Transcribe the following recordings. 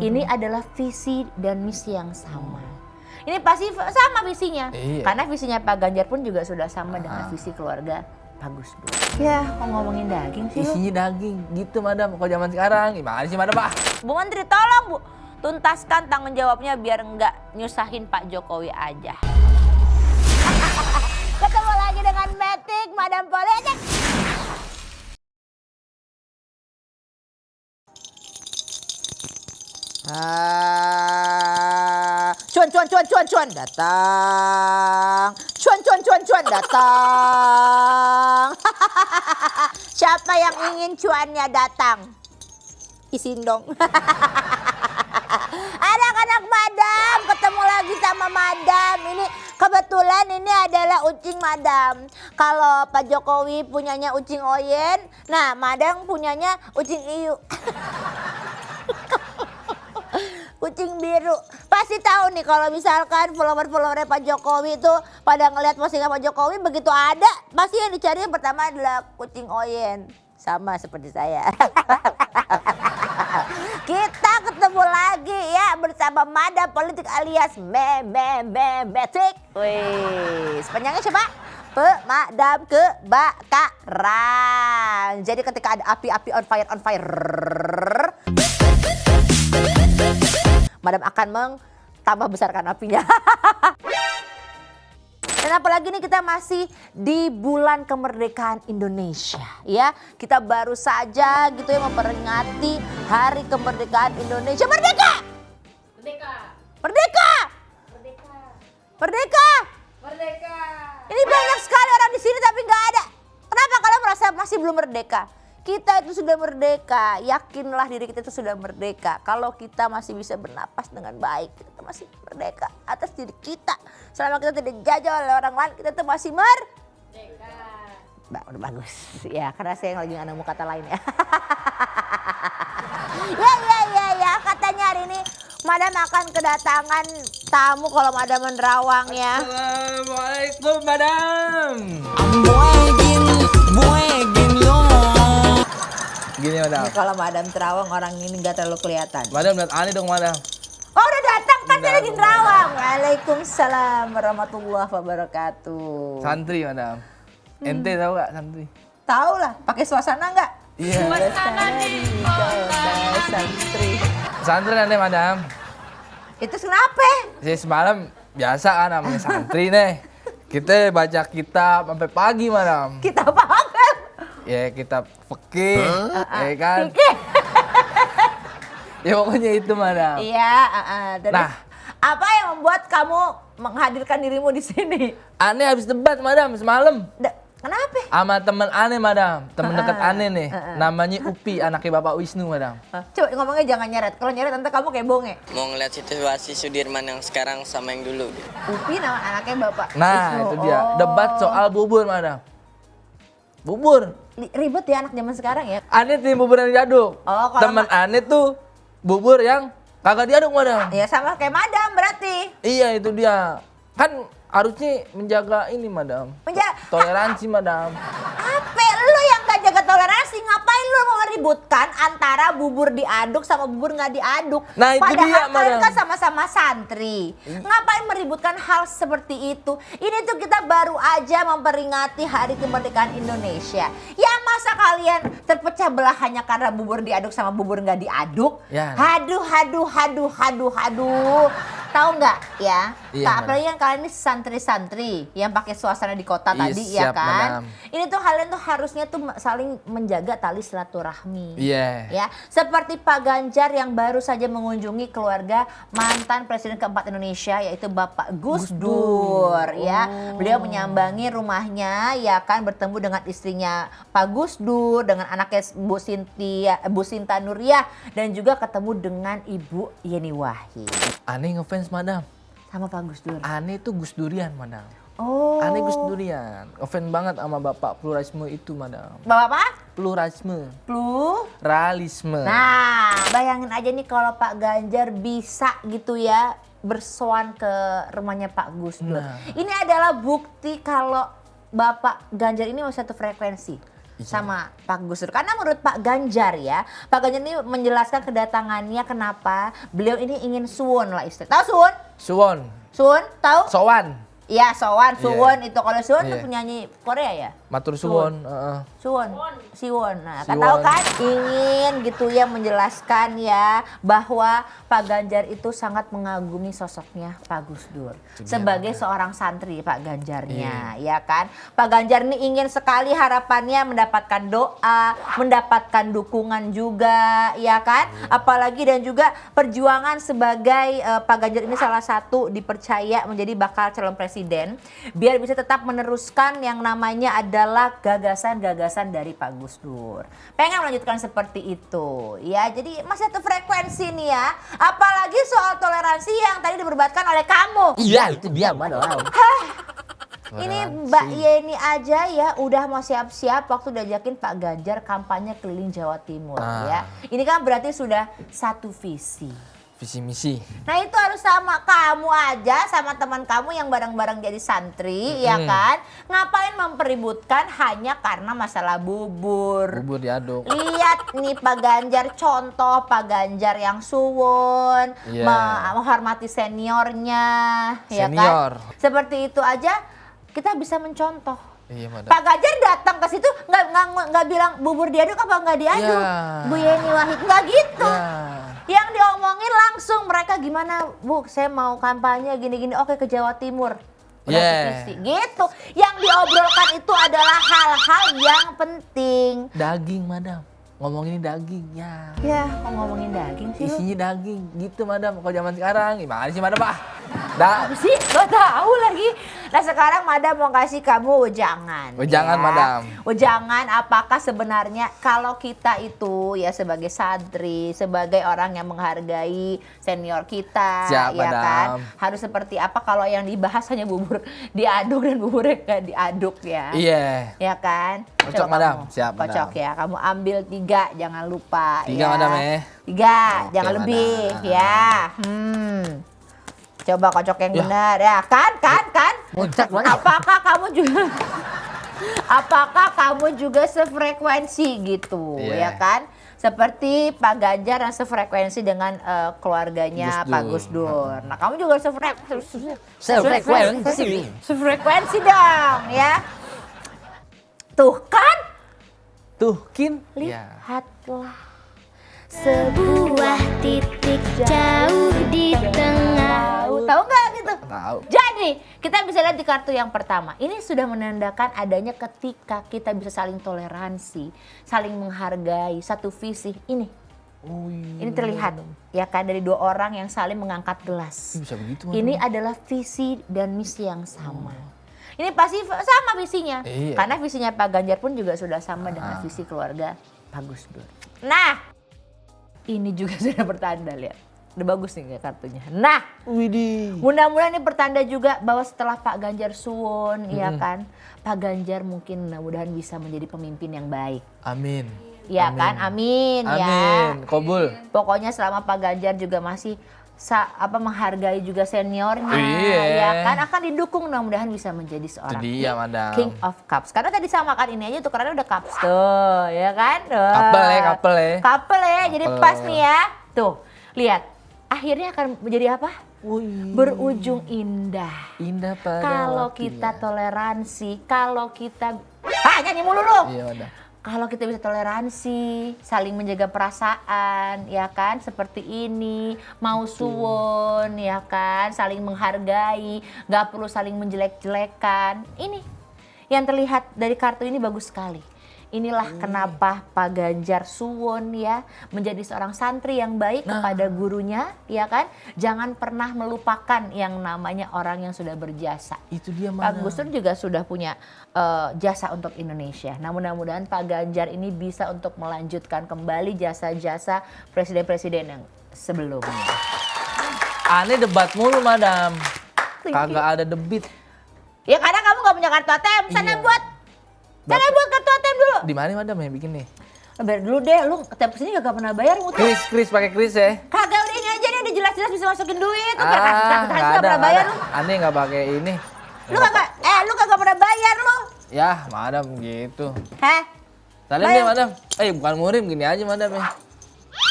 Ini adalah visi dan misi yang sama. Ini pasti sama visinya. Iya. Karena visinya Pak Ganjar pun juga sudah sama dengan visi keluarga Pak Gus Dur. Ya, kok ngomongin daging sih lu? Isinya daging gitu madam. Kalau zaman sekarang gimana sih madam Pak? Bu Menteri tolong Bu, tuntaskan tanggung jawabnya biar nggak nyusahin Pak Jokowi aja. Ketemu lagi dengan Metik, Madam Politik. Cuan datang. Cuan datang. Siapa yang ingin cuannya datang? Isin dong. Anak-anak Madam, ketemu lagi sama Madam. Ini kebetulan ini adalah ucing Madam. Kalau Pak Jokowi punyanya ucing Oyen, nah Madam punyanya ucing Iyu. Kucing biru. Pasti tahu nih kalau misalkan follower-followernya Pak Jokowi itu pada ngelihat postingan Pak Jokowi begitu ada, pasti yang dicari yang pertama adalah kucing Oyen. Sama seperti saya. Kita ketemu lagi ya bersama Madam Politik alias Metik. Wih, sepanjangnya siapa? Pemadam kebakaran. Jadi ketika ada api-api on fire, Madam akan tambah besarkan apinya. Dan apalagi nih kita masih di bulan kemerdekaan Indonesia ya. Kita baru saja gitu ya memperingati hari kemerdekaan Indonesia. Merdeka! Merdeka! Merdeka! Merdeka! Merdeka! Merdeka! Ini banyak sekali orang di sini tapi nggak ada. Kenapa kalian merasa masih belum merdeka? Kita itu sudah merdeka, yakinlah diri kita itu sudah merdeka. Kalau kita masih bisa bernapas dengan baik, kita masih merdeka atas diri kita. Selama kita tidak dijajah oleh orang lain, kita tuh masih Merdeka! udah bagus. Ya, karena saya yang lagi nggak nemu kata lain ya. Ya, katanya hari ini Madam akan kedatangan tamu kalau Madam menerawang ya. Assalamualaikum madam. Gini madam. Ini kalau Madam terawang orang ini nggak terlalu kelihatan. Madam lihat aneh dong madam. Oh udah datang kan saya lagi nerawang. Waalaikumsalam warahmatullahi wabarakatuh. Santri madam. Ente tahu gak santri? Tahu lah, pakai suasana nggak? Iya. Suasana di kota. Santri. Santri nanti madam. Itu kenapa? Saya semalam biasa kan namanya santri nih. Kita baca kitab sampai pagi madam. Kita paham kan? Ya kitab fikih, ya kan? Fikih. Ya pokoknya itu madam. Iya, terus Nah. apa yang membuat kamu menghadirkan dirimu di sini? Aneh habis debat madam semalam. Kenapa? Sama temen aneh madam, temen deket aneh nih. Namanya Upi, anaknya Bapak Wisnu madam. Coba ngomongnya jangan nyeret. Kalau nyeret nanti kamu kayak bonge. Mau ngeliat situasi Sudirman yang sekarang sama yang dulu gitu. Upi nama anaknya Bapak Nah Wisnu. itu dia, Oh. debat soal bubur madam. Bubur. Ribet ya anak zaman sekarang ya. Aneh tim bubur yang diaduk. Oh, kalau Temen aneh tuh bubur yang kagak diaduk madam. Ya sama kayak Madam berarti. Iya itu dia. Kan harusnya menjaga ini madam. Toleransi madam. Apa lu yang gak jaga toleransi? Ngapain lu mau meributkan antara bubur diaduk sama bubur nggak diaduk? Nah, itu Padahal dia, kalian Madam. kan sama-sama santri. Ngapain meributkan hal seperti itu? Ini tuh kita baru aja memperingati Hari Kemerdekaan Indonesia. Ya masa kalian terpecah belah hanya karena bubur diaduk sama bubur nggak diaduk? Ya. Haduh. Tahu nggak ya? Iya, Tak Madam. apalagi yang kalian ini santri-santri yang pakai suasana di kota Iya, tadi ya siap, kan? Madam. Ini tuh kalian tuh harusnya tuh saling menjaga tali silaturahmi. Iya. Ya, seperti Pak Ganjar yang baru saja mengunjungi keluarga mantan Presiden keempat Indonesia yaitu Bapak Gus Dur ya. Beliau menyambangi rumahnya ya kan bertemu dengan istrinya Pak Gus Dur dengan anaknya Bu Sinta Nuriyah dan juga ketemu dengan Ibu Yeni Wahid Aneh ngefans madam. sama Pak Gus Dur. Aneh tuh Gus Durian madam. Oh. Aneh Gus Durian. Ngefans banget sama Bapak pluralisme itu madam. Bapak apa? Pluralisme. Pluralisme. Realisme. Nah, bayangin aja nih kalau Pak Ganjar bisa gitu ya bersoan ke rumahnya Pak Gus Dur. Nah. Ini adalah bukti kalau Bapak Ganjar ini masih satu frekuensi sama Pak Gus Dur. Karena menurut Pak Ganjar ya, Pak Ganjar ini menjelaskan kedatangannya kenapa beliau ini ingin suwon lah istilah. Tahu suwon? Suwon. Suwon, tahu? Sowan. Iya, sowan, suwon Iya. itu kalau suwon itu Iya. penyanyi Korea ya? Matur suwon. Suwon, Siwon. Nah, kan Siwon. tahu kan ingin gitu ya menjelaskan ya bahwa Pak Ganjar itu sangat mengagumi sosoknya Pak Gus Dur sebagai seorang santri Pak Ganjarnya, ya kan? Pak Ganjar ini ingin sekali harapannya mendapatkan doa, mendapatkan dukungan juga, ya kan? Apalagi dan juga perjuangan sebagai Pak Ganjar ini salah satu dipercaya menjadi bakal calon presiden biar bisa tetap meneruskan yang namanya adalah gagasan-gagasan dari Pak Gus Dur. Pengen melanjutkan seperti itu ya. Jadi masih satu frekuensi nih ya. Apalagi soal toleransi yang tadi diperdebatkan oleh kamu. Iya, itu dia madam. Ini Mbak Yeni aja ya udah mau siap-siap waktu diajakin Pak Ganjar kampanye keliling Jawa Timur ya. Ini kan berarti sudah satu visi. Visi misi. Nah itu harus sama kamu aja sama teman kamu yang bareng-bareng jadi santri ya kan. Ngapain mempeributkan hanya karena masalah bubur. Bubur diaduk. Lihat nih Pak Ganjar, contoh Pak Ganjar yang suwon, Iya. menghormati seniornya, ya Senior. kan? Seperti itu aja kita bisa mencontoh. Iya, madam. Pak Ganjar datang ke situ nggak bilang bubur diaduk apa nggak diaduk, Iya. Bu Yeni Wahid nggak gitu. Ya. Yang diomongin langsung mereka gimana, Bu, saya mau kampanye gini-gini, oke ke Jawa Timur. Udah Yeah. sevisi. Gitu. Yang diobrolkan itu adalah hal-hal yang penting. Daging, madam. Ngomongin daging, ya. Ya, kok ngomongin daging sih lu? Isinya daging, gitu madam. Kalau zaman sekarang, gimana sih madam, Pak? Apa sih? Gak tahu lagi. Nah sekarang Madam mau kasih kamu wejangan. Wejangan, Madam. Wejangan apakah sebenarnya kalau kita itu ya sebagai santri, sebagai orang yang menghargai senior kita, Siap, ya Madam. kan? Harus seperti apa kalau yang dibahas hanya bubur diaduk dan buburnya gak diaduk ya? Iya. Ya kan? Kocok, Coba Madam. kamu Siap, Kocok Madam. ya. Kamu ambil 3, jangan lupa. 3, ya. Madam, 3, Oke, jangan Madam. lebih ya. Coba kocok yang benar ya. Kan? Muncak, Madam. Apakah kamu juga sefrekuensi gitu, Iya. ya kan? Seperti Pak Ganjar yang sefrekuensi dengan keluarganya Gus Pak Dur. Gus Dur. Nah, kamu juga Sefrekuensi. sefrekuensi dong, ya. Tuh kan? Tuh, Kin. Ya. Lihatlah. Sebuah titik jauh di tengah. Tahu nggak gitu? Tahu. Jadi kita bisa lihat di kartu yang pertama. Ini sudah menandakan adanya ketika kita bisa saling toleransi, saling menghargai satu visi. Ini iya. terlihat ya kan dari 2 orang yang saling mengangkat gelas. Bisa begitu, Madam. Ini adalah visi dan misi yang sama. Ini pasti sama visinya. Iya. Karena visinya Pak Ganjar pun juga sudah sama dengan visi keluarga Pak Gus Dur. Nah, ini juga sudah bertanda, lihat. Udah bagus nih kartunya. Nah, Widih. mudah-mudahan ini pertanda juga bahwa setelah Pak Ganjar suwon, ya kan, Pak Ganjar mungkin mudah-mudahan bisa menjadi pemimpin yang baik. Amin. Ya kan, amin, ya. Amin. Kobul. Pokoknya selama Pak Ganjar juga masih menghargai juga seniornya, Iya. ya kan, akan didukung mudah-mudahan bisa menjadi seorang Itu dia, Madam. King of Cups. Karena tadi sama kan ini aja tuh karena udah cups tuh, ya kan? Couple ya. Couple ya, jadi Couple. pas nih ya. Tuh, lihat. Akhirnya akan menjadi apa? Berujung indah. Indah pada Kalau waktunya. kita toleransi, kalau kita nyanyi mulu lu. Iya, Madam. Kalau kita bisa toleransi, saling menjaga perasaan, ya kan, seperti ini, mau suwon, ya kan, saling menghargai, gak perlu saling menjelek-jelekan. Ini yang terlihat dari kartu ini bagus sekali. Inilah kenapa Pak Ganjar suwon ya, menjadi seorang santri yang baik kepada gurunya, ya kan. Jangan pernah melupakan yang namanya orang yang sudah berjasa. Itu dia, Pak Madam. Gus Dur juga sudah punya jasa untuk Indonesia. Nah, mudah-mudahan Pak Ganjar ini bisa untuk melanjutkan kembali jasa-jasa presiden-presiden yang sebelumnya. Aneh debat mulu, Madam. Kagak ada debit. Ya karena kamu gak punya kartu ATM, sana Iya. buat kartu ATM dulu. Di mana, Madam, yang bikin nih? Bayar dulu deh, lu ATM kesini gak pernah bayar mutu. Kris pakai kris ya. Kagak udah ini aja nih, udah jelas-jelas bisa masukin duit. Lu Nggak gak pernah bayar lu. Aneh nggak pakai ini. Lu kagak pernah bayar lu. Ya, Madam gitu. Heh? Salim Baik. ya madam. Bukan murim, gini aja madam ya.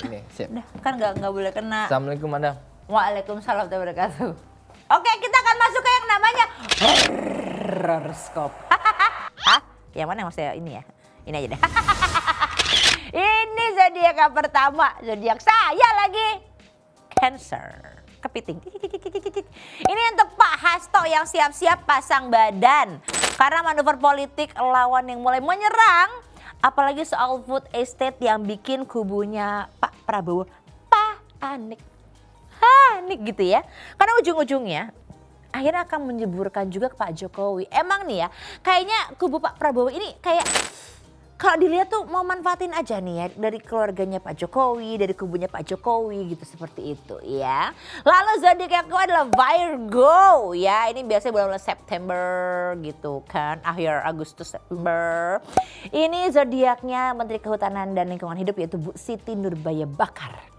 Ini, siap. Udah, kan nggak boleh kena. Assalamualaikum madam. Waalaikumsalam warahmatullahi wabarakatuh. Oke, kita akan masuk ke yang namanya horoskop. Hah? Yang mana yang maksudnya ini ya? Ini aja deh. Ini zodiak yang pertama, zodiak saya lagi. Cancer. Kepiting. Ini untuk Pak Hasto yang siap-siap pasang badan. Karena manuver politik lawan yang mulai menyerang. Apalagi soal food estate yang bikin kubunya Pak Prabowo panik. Panik gitu ya. Karena ujung-ujungnya akhirnya akan menjeburkan juga ke Pak Jokowi. Emang nih ya, kayaknya kubu Pak Prabowo ini kayak kalau dilihat tuh mau manfaatin aja nih ya dari keluarganya Pak Jokowi, dari kubunya Pak Jokowi gitu seperti itu ya. Lalu zodiak yang kedua adalah Virgo ya. Ini biasanya bulan September gitu kan, akhir Agustus September. Ini zodiaknya Menteri Kehutanan dan Lingkungan Hidup yaitu Bu Siti Nurbaya Bakar.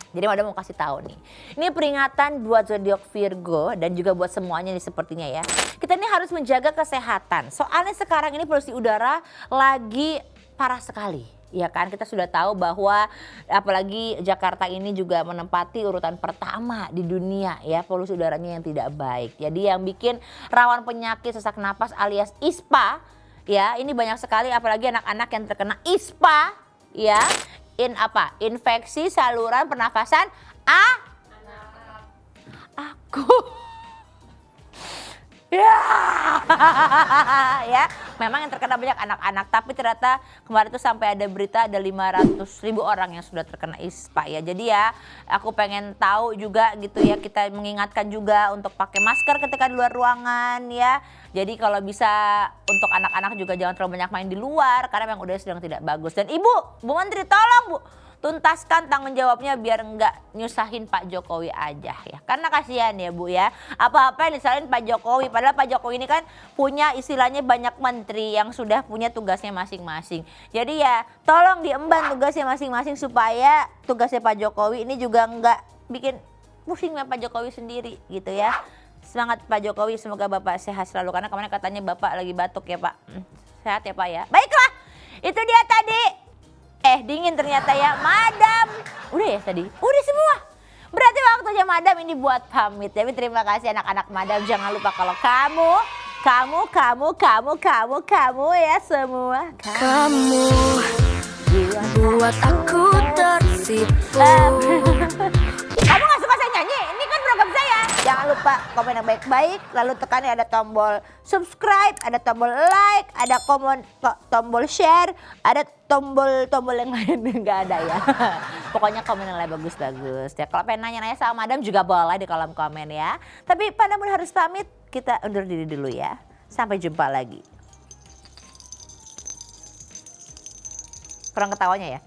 Jadi madam mau kasih tahu nih, ini peringatan buat zodiak Virgo dan juga buat semuanya nih sepertinya ya. Kita ini harus menjaga kesehatan. Soalnya sekarang ini polusi udara lagi parah sekali. Ya kan, kita sudah tahu bahwa apalagi Jakarta ini juga menempati urutan pertama di dunia ya, polusi udaranya yang tidak baik. Jadi yang bikin rawan penyakit sesak napas alias ISPA ya, ini banyak sekali apalagi anak-anak yang terkena ISPA ya. Infeksi saluran pernafasan aku. Ya, memang yang terkena banyak anak-anak, tapi ternyata kemarin tuh sampai ada berita ada 500.000 orang yang sudah terkena ISPA ya. Jadi ya, aku pengen tahu juga gitu ya, kita mengingatkan juga untuk pakai masker ketika di luar ruangan ya. Jadi kalau bisa untuk anak-anak juga jangan terlalu banyak main di luar karena memang udah sedang tidak bagus. Dan Ibu, Bu Menteri tolong Bu, tuntaskan tanggung jawabnya biar nggak nyusahin Pak Jokowi aja ya. Karena kasihan ya Bu ya, apa-apa yang disalahin Pak Jokowi. Padahal Pak Jokowi ini kan punya istilahnya banyak menteri yang sudah punya tugasnya masing-masing. Jadi ya tolong diemban tugasnya masing-masing supaya tugasnya Pak Jokowi ini juga nggak bikin pusingnya Pak Jokowi sendiri gitu ya. Semangat Pak Jokowi, semoga Bapak sehat selalu. Karena kemarin katanya Bapak lagi batuk ya Pak. Sehat ya Pak ya. Baiklah, itu dia tadi. Dingin ternyata ya Madam. Udah ya tadi? Udah semua. Berarti waktunya Madam ini buat pamit. Tapi terima kasih anak-anak Madam. Jangan lupa kalau kamu ya semua. Kamu buat aku tersipu. Kamu gak suka saya nyanyi? Ini kan program saya. Jangan lupa komen yang baik-baik. Lalu tekan ada tombol subscribe, ada tombol like, ada tombol share, ada tombol yang lain nggak ada ya. Pokoknya komen yang lain bagus-bagus ya. Kalau pengen nanya-nanya sama Madam juga boleh di kolom komen ya. Tapi Pak Namun harus pamit. Kita undur diri dulu ya. Sampai jumpa lagi. Kurang ketawanya ya.